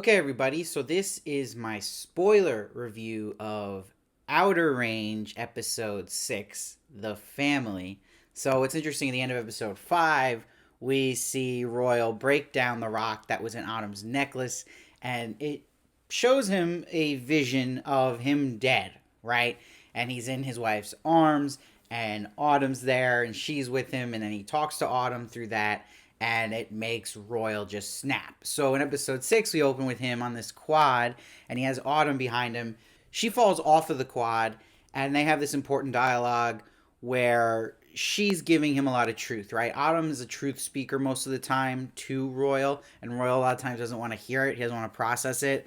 Okay, everybody, so this is my spoiler review of Outer Range episode 6, The Family. So it's interesting, at the end of episode 5, we see Royal break down the rock that was in Autumn's necklace, and it shows him a vision of him dead, right? And he's in his wife's arms, and Autumn's there, and she's with him, and then he talks to Autumn through that, and it makes Royal just snap. So in episode 6, we open with him on this quad, and he has Autumn behind him. She falls off of the quad, and they have this important dialogue where she's giving him a lot of truth, right? Autumn is a truth speaker most of the time to Royal, and Royal a lot of times doesn't want to hear it. He doesn't want to process it.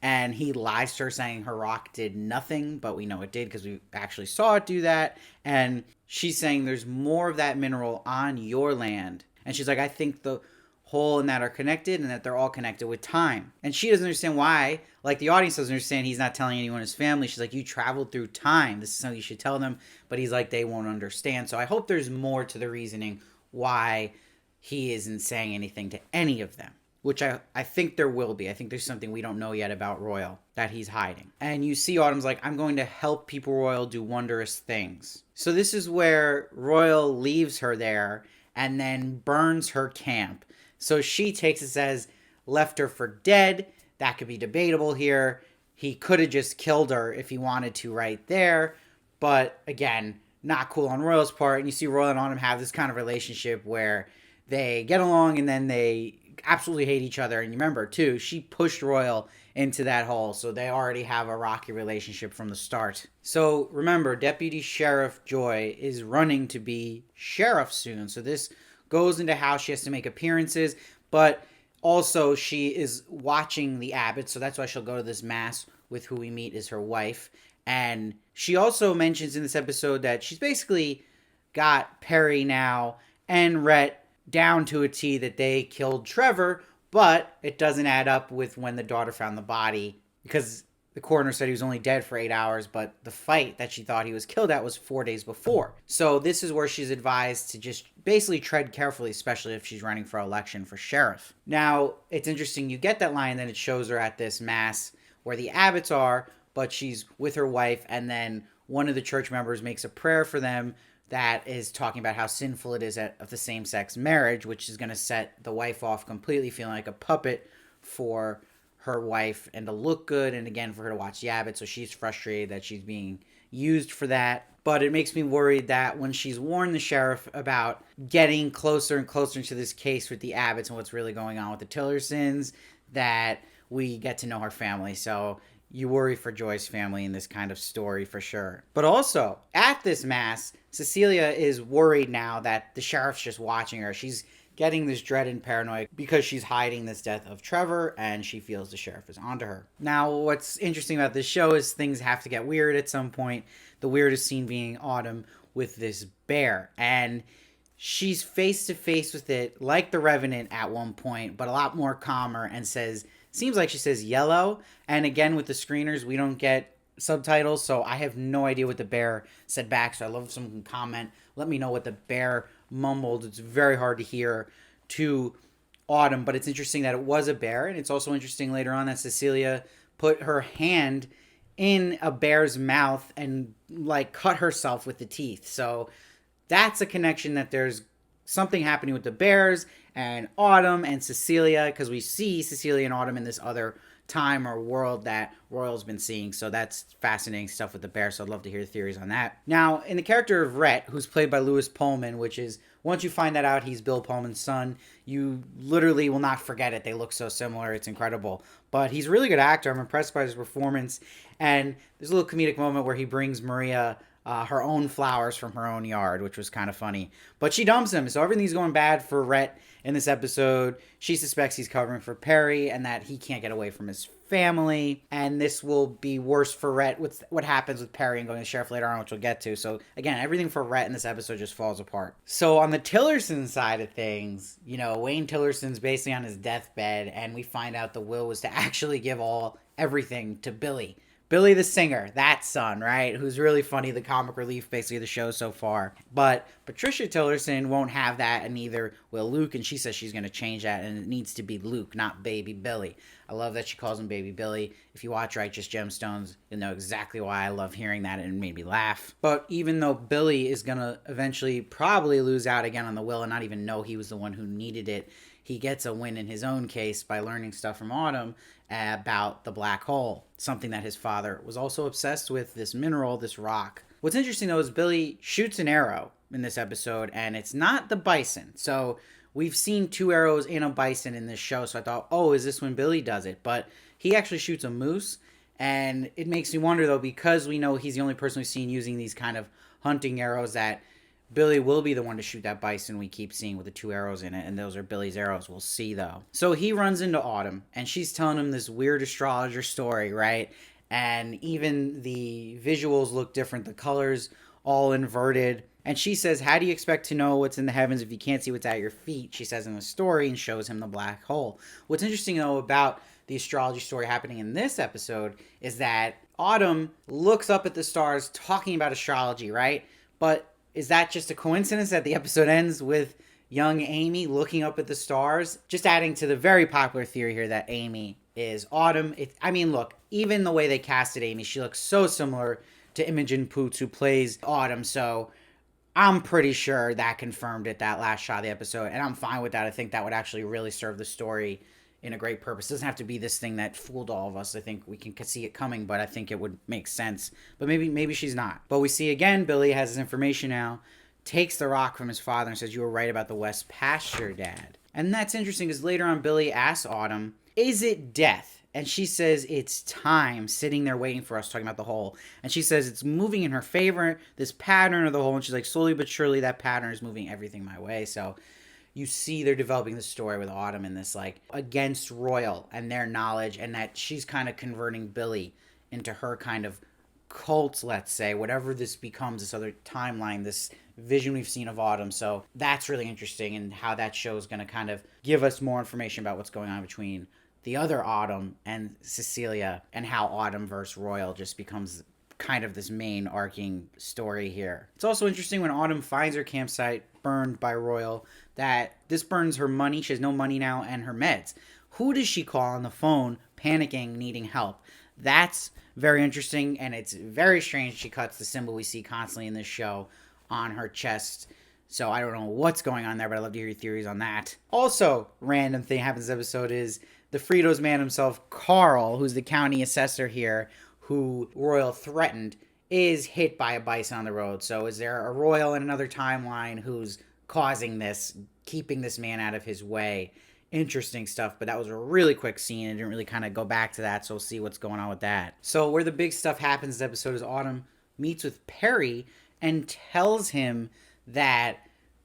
And he lies to her saying her rock did nothing, but we know it did because we actually saw it do that. And she's saying there's more of that mineral on your land. And she's like, I think the whole and that are connected and that they're all connected with time. And she doesn't understand why. Like, the audience doesn't understand he's not telling anyone in his family. She's like, you traveled through time. This is something you should tell them. But he's like, they won't understand. So I hope there's more to the reasoning why he isn't saying anything to any of them. Which I think there will be. I think there's something we don't know yet about Royal that he's hiding. And you see Autumn's like, I'm going to help people, Royal, do wondrous things. So this is where Royal leaves her there and then burns her camp. So she takes it as left her for dead. That could be debatable here. He could have just killed her if he wanted to right there. But again, not cool on Royal's part. And you see Royal and Autumn have this kind of relationship where they get along and then they absolutely hate each other. And you remember, too, she pushed Royal into that hole. So they already have a rocky relationship from the start. So remember, Deputy Sheriff Joy is running to be sheriff soon. So this goes into how she has to make appearances. But also she is watching the Abbott. So that's why she'll go to this mass with who we meet is her wife. And she also mentions in this episode that she's basically got Perry now and Rhett down to a T that they killed Trevor, but it doesn't add up with when the daughter found the body because the coroner said he was only dead for 8 hours, but the fight that she thought he was killed at was 4 days before. So this is where she's advised to just basically tread carefully, especially if she's running for election for sheriff. Now, it's interesting, you get that line, then it shows her at this mass where the Abbotts are, but she's with her wife, and then one of the church members makes a prayer for them that is talking about how sinful it is of the same-sex marriage, which is going to set the wife off completely feeling like a puppet for her wife and to look good, and again for her to watch the Abbott. So she's frustrated that she's being used for that. But it makes me worried that when she's warned the sheriff about getting closer and closer into this case with the Abbotts and what's really going on with the Tillersons, that we get to know her family. So you worry for Joy's family in this kind of story for sure. But also, at this mass, Cecilia is worried now that the sheriff's just watching her. She's getting this dread and paranoia because she's hiding this death of Trevor, and she feels the sheriff is onto her. Now, what's interesting about this show is things have to get weird at some point. The weirdest scene being Autumn with this bear. And she's face to face with it like the Revenant at one point, but a lot more calmer, and seems like she says yellow. And again, with the screeners, we don't get subtitles, so I have no idea what the bear said back. So I love if someone can comment. Let me know what the bear mumbled. It's very hard to hear to Autumn, but it's interesting that it was a bear. And it's also interesting later on that Cecilia put her hand in a bear's mouth and like cut herself with the teeth. So that's a connection that there's something happening with the bears and Autumn and Cecilia, because we see Cecilia and Autumn in this other time or world that Royal's been seeing. So that's fascinating stuff with the bear. So I'd love to hear theories on that. Now, in the character of Rhett, who's played by Lewis Pullman, which is, once you find that out, he's Bill Pullman's son, you literally will not forget it. They look so similar. It's incredible. But he's a really good actor. I'm impressed by his performance. And there's a little comedic moment where he brings Maria her own flowers from her own yard, which was kind of funny. But she dumps him, so everything's going bad for Rhett in this episode. She suspects he's covering for Perry and that he can't get away from his family. And this will be worse for Rhett with what happens with Perry and going to the sheriff later on, which we'll get to. So again, everything for Rhett in this episode just falls apart. So on the Tillerson side of things, Wayne Tillerson's basically on his deathbed, and we find out the will was to actually give everything to Billy. Billy the singer, that son, right? Who's really funny, the comic relief basically of the show so far. But Patricia Tillerson won't have that, and neither will Luke, and she says she's going to change that, and it needs to be Luke, not Baby Billy. I love that she calls him Baby Billy. If you watch Righteous Gemstones, you'll know exactly why I love hearing that, and it made me laugh. But even though Billy is going to eventually probably lose out again on the will and not even know he was the one who needed it, he gets a win in his own case by learning stuff from Autumn about the black hole, something that his father was also obsessed with, this mineral, this rock. What's interesting, though, is Billy shoots an arrow in this episode, and it's not the bison. So we've seen 2 arrows in a bison in this show, so I thought, oh, is this when Billy does it? But he actually shoots a moose, and it makes me wonder, though, because we know he's the only person we've seen using these kind of hunting arrows, that Billy will be the one to shoot that bison we keep seeing with the 2 arrows in it, and those are Billy's arrows. We'll see, though. So he runs into Autumn, and she's telling him this weird astrologer story, right? And even the visuals look different. The colors all inverted. And she says, how do you expect to know what's in the heavens if you can't see what's at your feet? She says in the story, and shows him the black hole. What's interesting, though, about the astrology story happening in this episode is that Autumn looks up at the stars talking about astrology, right? But is that just a coincidence that the episode ends with young Amy looking up at the stars? Just adding to the very popular theory here that Amy is Autumn. Look, even the way they casted Amy, she looks so similar to Imogen Poots, who plays Autumn. So I'm pretty sure that confirmed it, that last shot of the episode. And I'm fine with that. I think that would actually really serve the story in a great purpose. It doesn't have to be this thing that fooled all of us. I think we can see it coming, but I think it would make sense. But maybe she's not. But we see again, Billy has his information now, takes the rock from his father and says, you were right about the West Pasture, Dad. And that's interesting because later on, Billy asks Autumn, is it death? And she says, it's time, sitting there waiting for us, talking about the hole. And she says it's moving in her favor, this pattern of the hole. And she's like, slowly but surely, that pattern is moving everything my way. So you see they're developing the story with Autumn in this, like, against Royal and their knowledge, and that she's kind of converting Billy into her kind of cult, let's say, whatever this becomes, this other timeline, this vision we've seen of Autumn. So that's really interesting, and how that show is going to kind of give us more information about what's going on between the other Autumn and Cecilia, and how Autumn versus Royal just becomes kind of this main arcing story here. It's also interesting when Autumn finds her campsite burned by Royal, that this burns her money. She has no money now, and her meds. Who does she call on the phone, panicking, needing help? That's very interesting, and it's very strange she cuts the symbol we see constantly in this show on her chest. So I don't know what's going on there, but I'd love to hear your theories on that. Also, random thing happens this episode is the Fritos man himself, Carl, who's the county assessor here, who Royal threatened, is hit by a bison on the road. So is there a Royal in another timeline who's causing this, keeping this man out of his way? Interesting stuff, but that was a really quick scene. I didn't really kind of go back to that, so we'll see what's going on with that. So where the big stuff happens this episode is Autumn meets with Perry and tells him that,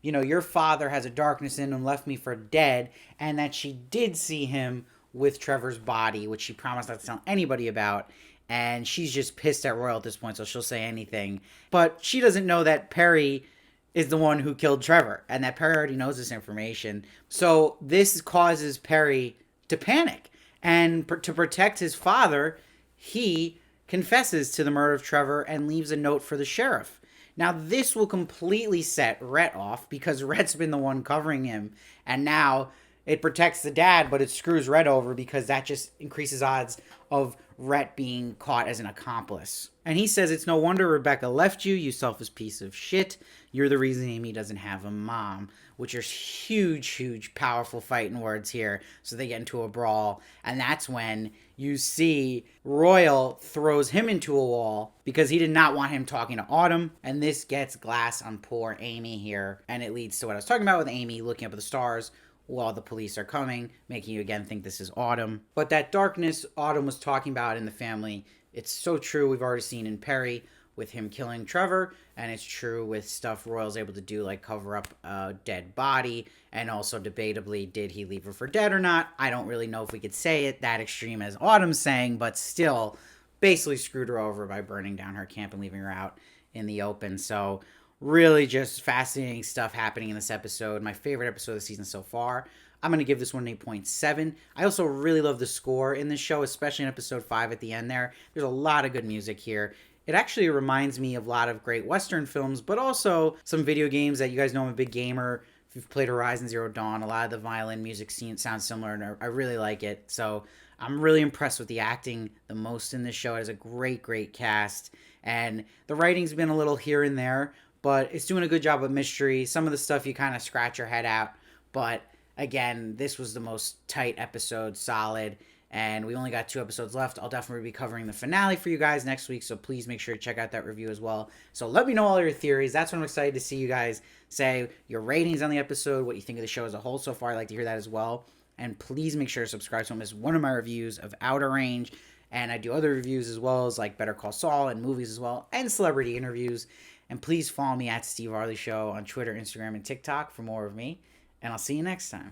you know, your father has a darkness in him, left me for dead, and that she did see him with Trevor's body, which she promised not to tell anybody about. And she's just pissed at Royal at this point, so she'll say anything. But she doesn't know that Perry is the one who killed Trevor, and that Perry already knows this information. So this causes Perry to panic. And to protect his father, he confesses to the murder of Trevor and leaves a note for the sheriff. Now, this will completely set Rhett off, because Rhett's been the one covering him. And now it protects the dad, but it screws Rhett over, because that just increases odds of Rhett being caught as an accomplice. And he says, it's no wonder Rebecca left you, you selfish piece of shit. You're the reason Amy doesn't have a mom. Which are huge, powerful fighting words here. So they get into a brawl. And that's when you see Royal throws him into a wall, because he did not want him talking to Autumn. And this gets glass on poor Amy here. And it leads to what I was talking about with Amy looking up at the stars while the police are coming, making you again think this is Autumn. But that darkness Autumn was talking about in the family, it's so true. We've already seen in Perry with him killing Trevor, and it's true with stuff Royal's able to do, like cover up a dead body, and also debatably, did he leave her for dead or not? I don't really know if we could say it that extreme as Autumn's saying, but still basically screwed her over by burning down her camp and leaving her out in the open. So really just fascinating stuff happening in this episode. My favorite episode of the season so far. I'm going to give this one an 8.7. I also really love the score in this show, especially in episode 5 at the end there. There's a lot of good music here. It actually reminds me of a lot of great Western films, but also some video games that you guys know I'm a big gamer. If you've played Horizon Zero Dawn, a lot of the violin music scene sounds similar, and I really like it. So I'm really impressed with the acting the most in this show. It has a great, great cast, and the writing's been a little here and there, but it's doing a good job of mystery. Some of the stuff you kind of scratch your head out, but again, this was the most tight episode, solid, and we only got 2 episodes left. I'll definitely be covering the finale for you guys next week, so please make sure to check out that review as well. So let me know all your theories. That's what I'm excited to see you guys say, your ratings on the episode, what you think of the show as a whole so far. I'd like to hear that as well. And please make sure to subscribe so don't miss one of my reviews of Outer Range. And I do other reviews as well, as like Better Call Saul and movies as well, and celebrity interviews. And please follow me at Steve Varley Show on Twitter, Instagram, and TikTok for more of me. And I'll see you next time.